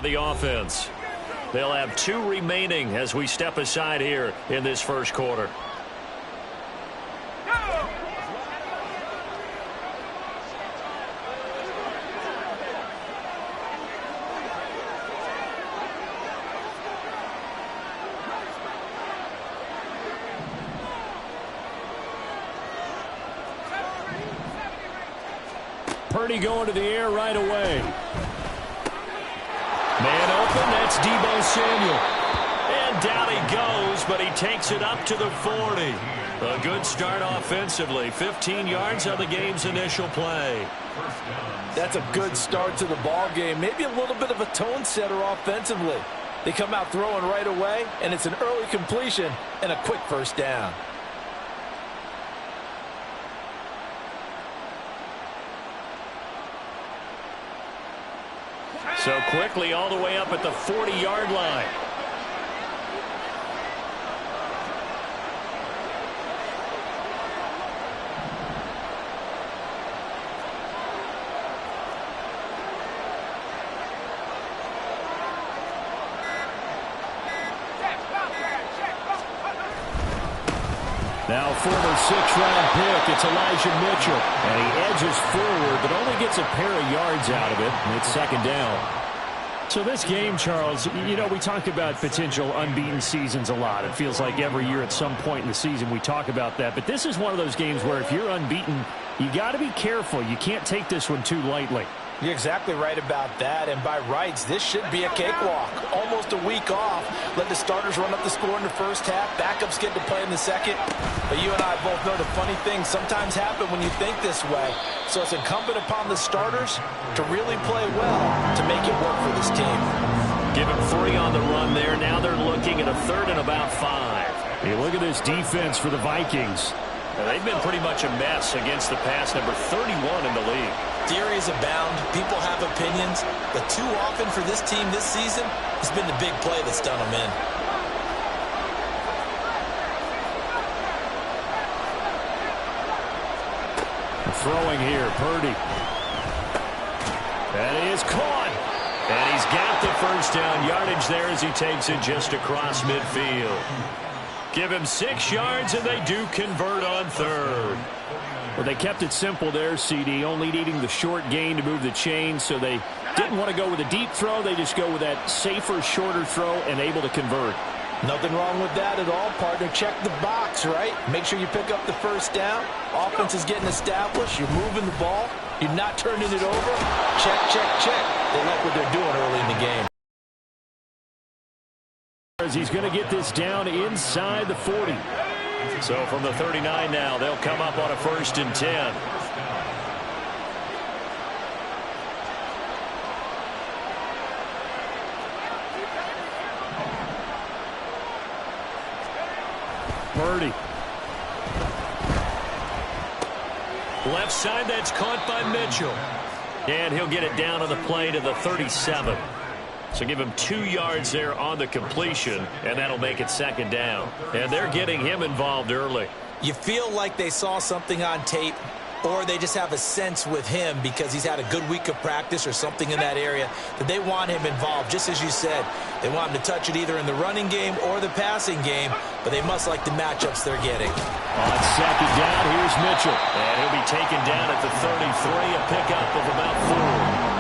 The offense. They'll have 2 remaining as we step aside here in this first quarter. Purdy going to the air right away. Man open, that's Deebo Samuel. And down he goes, but he takes it up to the 40. A good start offensively. 15 yards on the game's initial play. That's a good start to the ball game. Maybe a little bit of a tone setter offensively. They come out throwing right away, and it's an early completion and a quick first down. So quickly all the way up at the 40-yard line. Now former 6th-round pick, it's Elijah Mitchell. And he edges forward, but only gets a pair of yards out of it. And it's second down. So this game, Charles, you know, we talk about potential unbeaten seasons a lot. It feels like every year at some point in the season we talk about that. But this is one of those games where if you're unbeaten, you got to be careful. You can't take this one too lightly. You're exactly right about that, and by rights, this should be a cakewalk. Almost a week off. Let the starters run up the score in the first half. Backups get to play in the second. But you and I both know the funny things sometimes happen when you think this way. So it's incumbent upon the starters to really play well to make it work for this team. Give him 3 on the run there. Now they're looking at a 3rd and about 5. Hey, look at this defense for the Vikings. Now, they've been pretty much a mess against the pass, number 31 in the league. Theories abound. People have opinions. But too often for this team this season, it's been the big play that's done them in. Throwing here, Purdy. That is caught. And he's got the first down yardage there as he takes it just across midfield. Give him 6 yards, and they do convert on 3rd. Well, they kept it simple there, CD, only needing the short gain to move the chain, so they didn't want to go with a deep throw. They just go with that safer, shorter throw and able to convert. Nothing wrong with that at all, partner. Check the box, right? Make sure you pick up the first down. Offense is getting established. You're moving the ball. You're not turning it over. Check, check, check. They like what they're doing early in the game. As he's going to get this down inside the 40. So from the 39 now, they'll come up on a 1st and 10. Purdy. Left side, that's caught by Mitchell. And he'll get it down on the play to the 37. So give him 2 yards there on the completion, and that'll make it second down. And they're getting him involved early. You feel like they saw something on tape, or they just have a sense with him because he's had a good week of practice or something in that area that they want him involved. Just as you said, they want him to touch it either in the running game or the passing game, but they must like the matchups they're getting. On second down, here's Mitchell. And he'll be taken down at the 33, a pickup of about 4.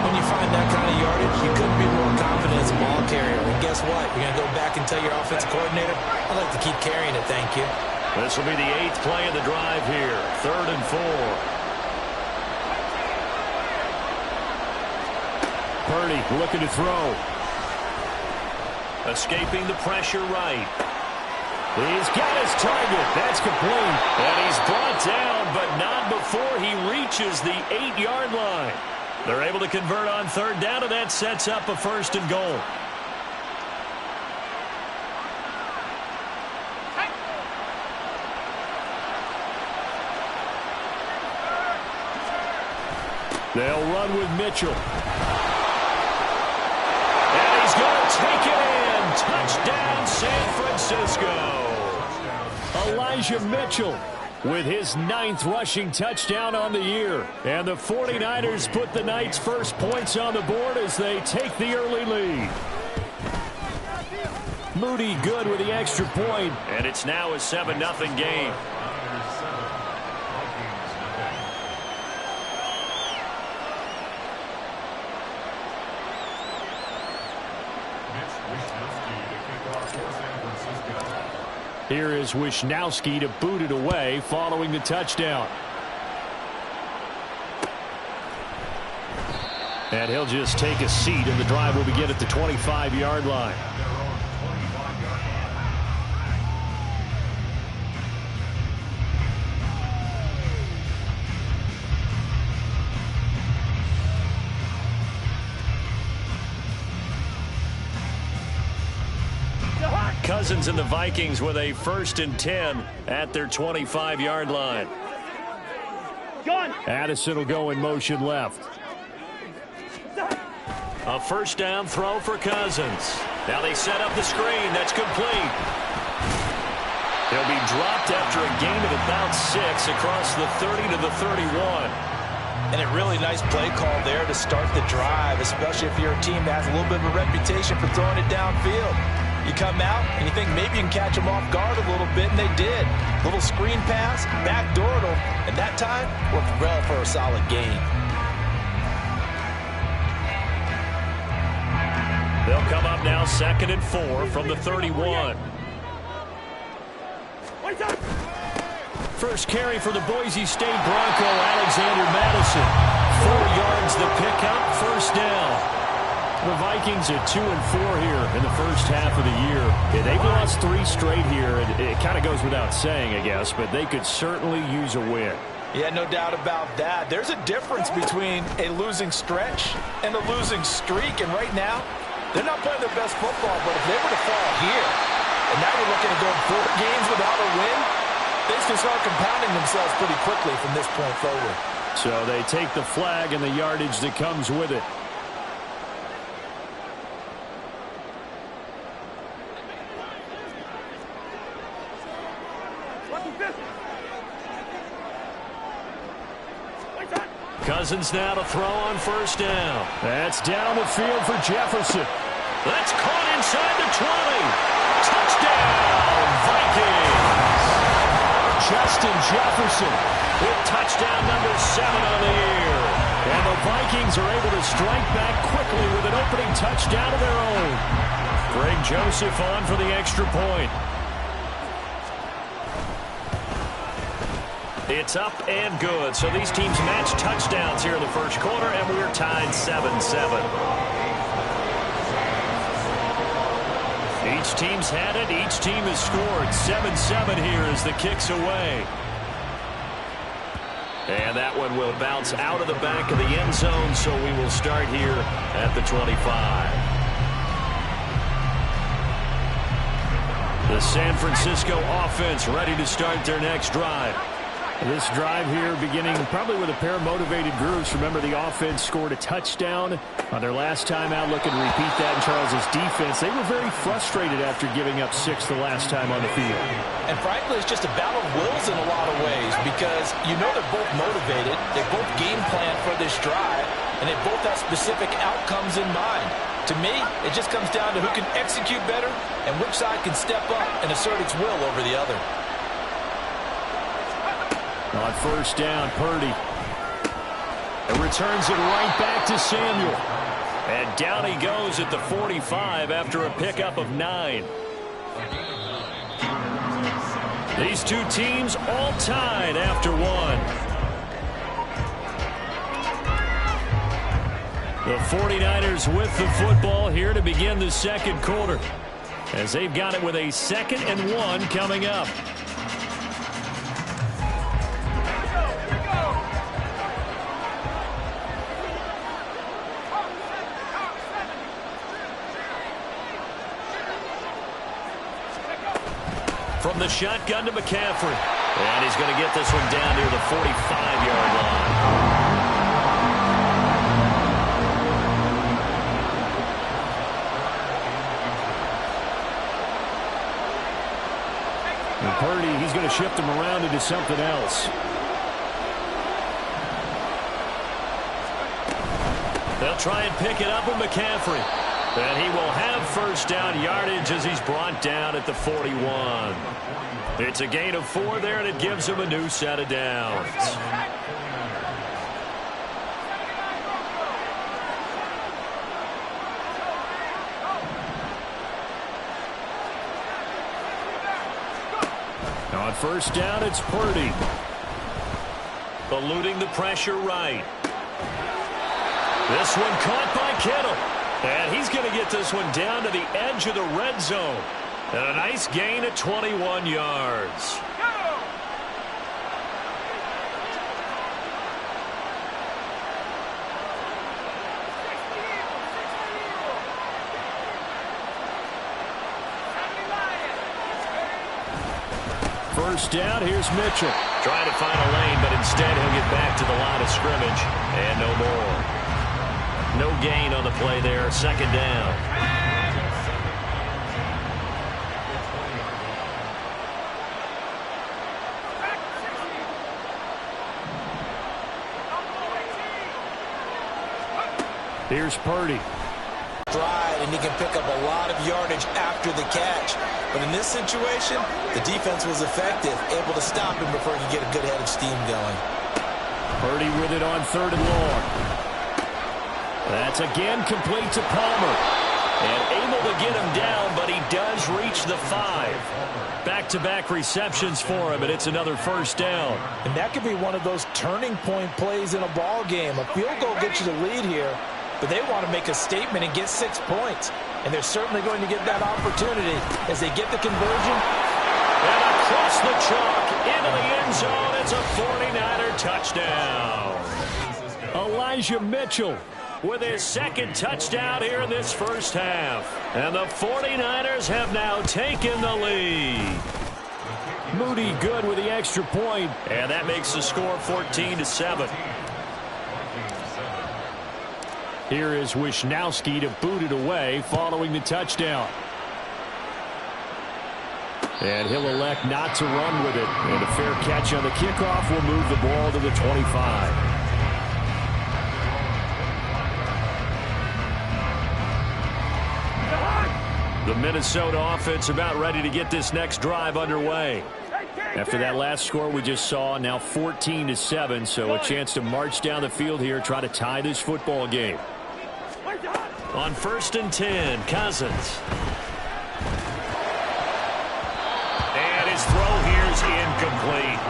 When you find that kind of yardage, you couldn't be more confident as a ball carrier. And guess what? You're going to go back and tell your offensive coordinator, I'd like to keep carrying it, thank you. This will be the 8th play of the drive here. 3rd and 4. Purdy looking to throw. Escaping the pressure right. He's got his target. That's complete. And he's brought down, but not before he reaches the 8-yard line. They're able to convert on 3rd down, and that sets up a 1st and goal. They'll run with Mitchell. And he's going to take it in. Touchdown, San Francisco. Elijah Mitchell. with his 9th rushing touchdown on the year. And the 49ers put the Knights' first points on the board as they take the early lead. Moody good with the extra point. And it's now a 7-0 game. Here is Wisnowski to boot it away following the touchdown. And he'll just take a seat, and the drive will begin at the 25-yard line. Cousins and the Vikings with a 1st and 10 at their 25-yard line. Addison will go in motion left. A 1st down throw for Cousins. Now they set up the screen. That's complete. He'll be dropped after a gain of about 6 across the 30 to the 31. And a really nice play call there to start the drive, especially if you're a team that has a little bit of a reputation for throwing it downfield. You come out and you think maybe you can catch them off guard a little bit, and they did. Little screen pass, backdoored them, and that time worked well for a solid gain. They'll come up now 2nd and 4 from the 31. First carry for the Boise State Bronco, Alexander Madison. 4 yards the pickup, 1st down. The Vikings at 2 and 4 here in the first half of the year. Yeah, they've lost 3 straight here. It kind of goes without saying, I guess, but they could certainly use a win. Yeah, no doubt about that. There's a difference between a losing stretch and a losing streak, and right now, they're not playing their best football, but if they were to fall here, and now you're looking at going 4 games without a win, things can start compounding themselves pretty quickly from this point forward. So they take the flag and the yardage that comes with it. Cousins now to throw on 1st down. That's down the field for Jefferson. That's caught inside the 20. Touchdown, Vikings. Justin Jefferson with touchdown number 7 on the year. And the Vikings are able to strike back quickly with an opening touchdown of their own. Greg Joseph on for the extra point. It's up and good. So these teams match touchdowns here in the first quarter, and we're tied 7-7. Each team's had it. Each team has scored. 7-7 here as the kick's away. And that one will bounce out of the back of the end zone, so we will start here at the 25. The San Francisco offense ready to start their next drive. This drive here beginning probably with a pair of motivated groups. Remember, the offense scored a touchdown on their last time out, looking to repeat that in Charles's defense. They were very frustrated after giving up 6 the last time on the field. And frankly, it's just a battle of wills in a lot of ways because you know they're both motivated. They both game plan for this drive, and they both have specific outcomes in mind. To me, it just comes down to who can execute better and which side can step up and assert its will over the other. On 1st down, Purdy. And returns it right back to Samuel. And down he goes at the 45 after a pickup of 9. These two teams all tied after 1. The 49ers with the football here to begin the second quarter, as they've got it with a 2nd and 1 coming up. From the shotgun to McCaffrey. And he's going to get this one down near the 45-yard line. And Purdy, he's going to shift him around into something else. They'll try and pick it up with McCaffrey. And he will have first down yardage as he's brought down at the 41. It's a gain of 4 there, and it gives him a new set of downs. On first down, it's Purdy. Eluding the pressure right. This one caught by Kittle. And he's going to get this one down to the edge of the red zone. And a nice gain of 21 yards. First down, here's Mitchell. Trying to find a lane, but instead he'll get back to the line of scrimmage. And no more. No gain on the play there. Second down. Here's Purdy. Stride, and he can pick up a lot of yardage after the catch. But in this situation, the defense was effective, able to stop him before he could get a good head of steam going. Purdy with it on 3rd and long. That's again complete to Palmer. And able to get him down, but he does reach the 5. Back-to-back receptions for him, and it's another first down. And that could be one of those turning point plays in a ball game. A field goal gets you the lead here, but they want to make a statement and get 6 points. And they're certainly going to get that opportunity as they get the conversion. And across the chalk into the end zone, it's a 49er touchdown. Elijah Mitchell with his second touchdown here in this first half. And the 49ers have now taken the lead. Moody good with the extra point. And that makes the score 14-7. Here is Wisnowski to boot it away following the touchdown. And he'll elect not to run with it. And a fair catch on the kickoff will move the ball to the 25. The Minnesota offense about ready to get this next drive underway. After that last score we just saw, now 14-7, so a chance to march down the field here, try to tie this football game. On 1st and 10, Cousins. And his throw here is incomplete.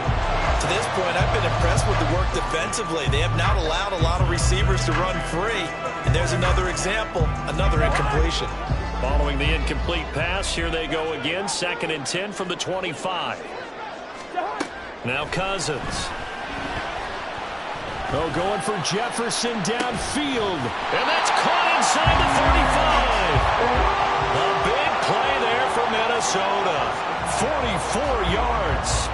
To this point, I've been impressed with the work defensively. They have not allowed a lot of receivers to run free. And there's another example, another incompletion. Following the incomplete pass, here they go again. 2nd and 10 from the 25. Now Cousins. Oh, going for Jefferson downfield. And that's caught inside the 35. A big play there for Minnesota. 44 yards.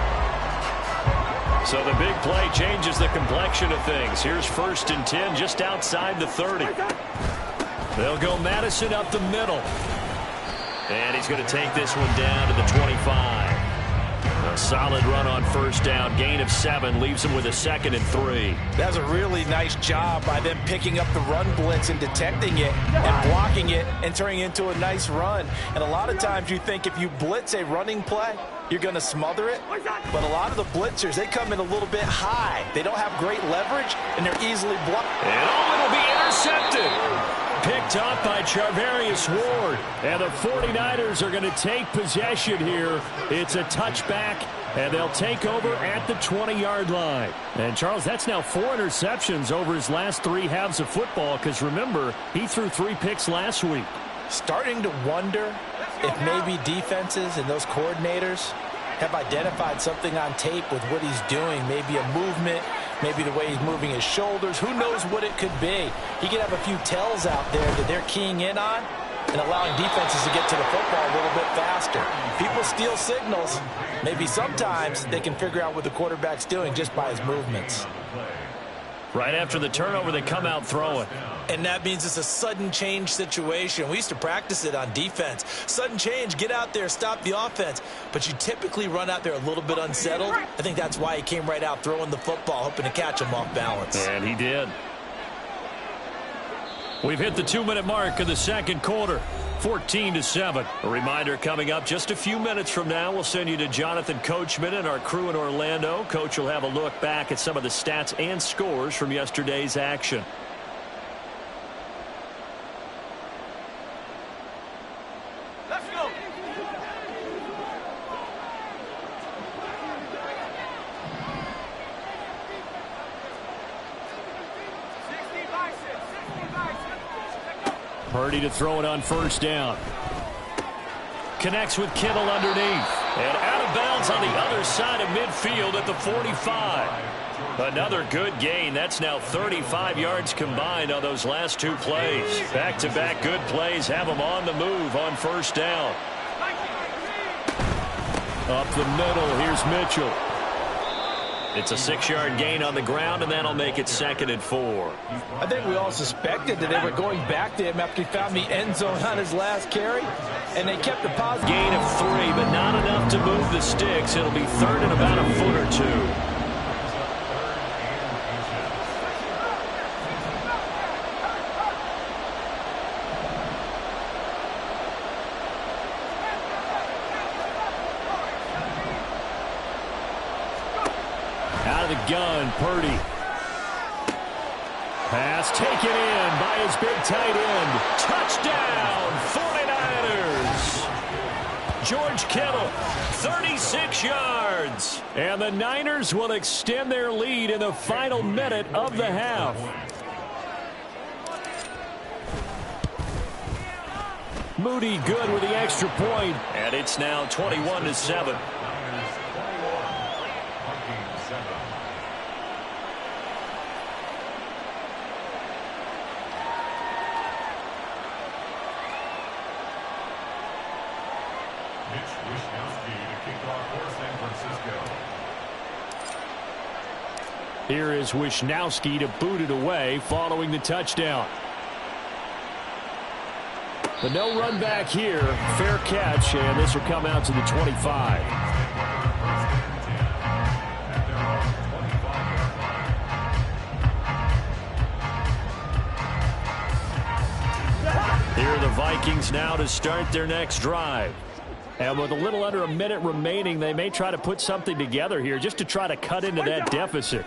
So the big play changes the complexion of things. Here's 1st and 10 just outside the 30. They'll go Madison up the middle. And he's going to take this one down to the 25. A solid run on first down. Gain of 7 leaves him with a 2nd and 3. That's a really nice job by them picking up the run blitz and detecting it and blocking it and turning it into a nice run. And a lot of times you think if you blitz a running play, you're going to smother it. But a lot of the blitzers, they come in a little bit high. They don't have great leverage, and they're easily blocked. And it'll be intercepted. Picked up by Charvarius Ward. And the 49ers are going to take possession here. It's a touchback, and they'll take over at the 20-yard line. And, Charles, that's now 4 interceptions over his last 3 halves of football, because, remember, he threw 3 picks last week. Starting to wonder if maybe defenses and those coordinators have identified something on tape with what he's doing, maybe a movement, maybe the way he's moving his shoulders. Who knows what it could be? He could have a few tells out there that they're keying in on and allowing defenses to get to the football a little bit faster. People steal signals. Maybe sometimes they can figure out what the quarterback's doing just by his movements. Right after the turnover, they come out throwing. And that means it's a sudden change situation. We used to practice it on defense. Sudden change, get out there, stop the offense. But you typically run out there a little bit unsettled. I think that's why he came right out throwing the football, hoping to catch him off balance. And he did. We've hit the 2-minute mark of the second quarter. 14-7. A reminder coming up just a few minutes from now. We'll send you to Jonathan Coachman and our crew in Orlando. Coach will have a look back at some of the stats and scores from yesterday's action. Purdy to throw it on first down. Connects with Kittle underneath. And out of bounds on the other side of midfield at the 45. Another good gain. That's now 35 yards combined on those last two plays. Back-to-back good plays have them on the move on first down. Up the middle, here's Mitchell. It's a 6-yard gain on the ground, and that'll make it 2nd and 4. I think we all suspected that they were going back to him after he found the end zone on his last carry, and they kept the positive. Gain of 3, but not enough to move the sticks. It'll be 3rd and about a foot or 2. Gun, Purdy. Pass taken in by his big tight end. Touchdown, 49ers. George Kittle, 36 yards. And the Niners will extend their lead in the final minute of the half. Moody good with the extra point. And it's now 21-7. Here is Wishnowsky to boot it away following the touchdown. But no run back here. Fair catch, and this will come out to the 25. Here are the Vikings now to start their next drive. And with a little under a minute remaining, they may try to put something together here just to try to cut into that deficit.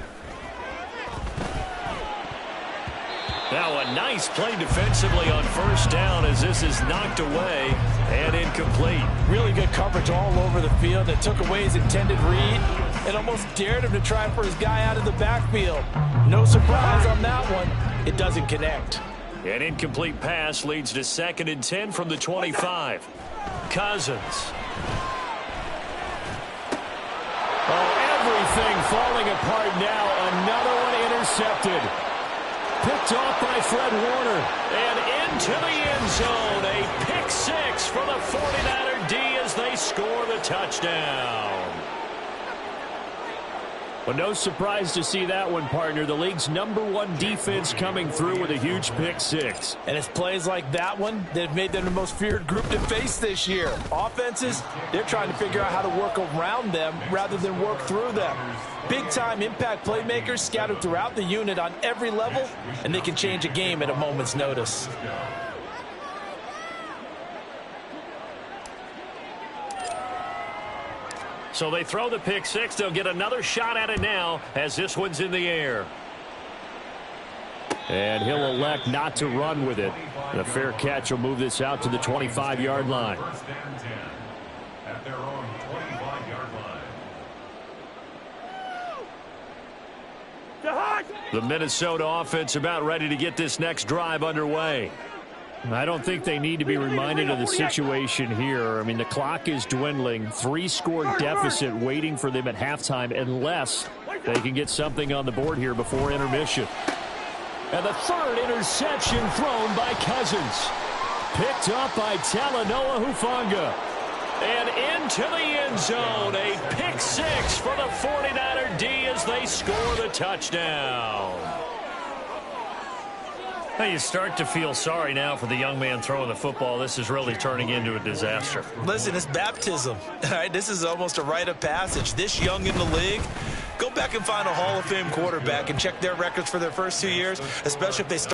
Now a nice play defensively on first down as this is knocked away and incomplete. Really good coverage all over the field that took away his intended read and almost dared him to try for his guy out of the backfield. No surprise on that one. It doesn't connect. An incomplete pass leads to 2nd and 10 from the 25. Cousins. Oh, everything falling apart now. Another one intercepted. Picked off by Fred Warner. And into the end zone. A pick 6 for the 49er D as they score the touchdown. Well, no surprise to see that one, partner. The league's #1 defense coming through with a huge pick 6. And it's plays like that one that have made them the most feared group to face this year. Offenses, they're trying to figure out how to work around them rather than work through them. Big-time impact playmakers scattered throughout the unit on every level, and they can change a game at a moment's notice. So they throw the pick 6. They'll get another shot at it now as this one's in the air. And he'll elect not to run with it. The fair catch will move this out to the 25-yard line. At their own 25-yard line. The Minnesota offense about ready to get this next drive underway. I don't think they need to be reminded of the situation here. I mean, the clock is dwindling. 3-score deficit waiting for them at halftime unless they can get something on the board here before intermission. And the 3rd interception thrown by Cousins. Picked up by Talanoa Hufanga. And into the end zone. A pick 6 for the 49er D as they score the touchdown. Well, you start to feel sorry now for the young man throwing the football. This is really turning into a disaster. Listen, it's baptism. All right, this is almost a rite of passage. This young in the league, go back and find a Hall of Fame quarterback and check their records for their first 2 years, especially if they start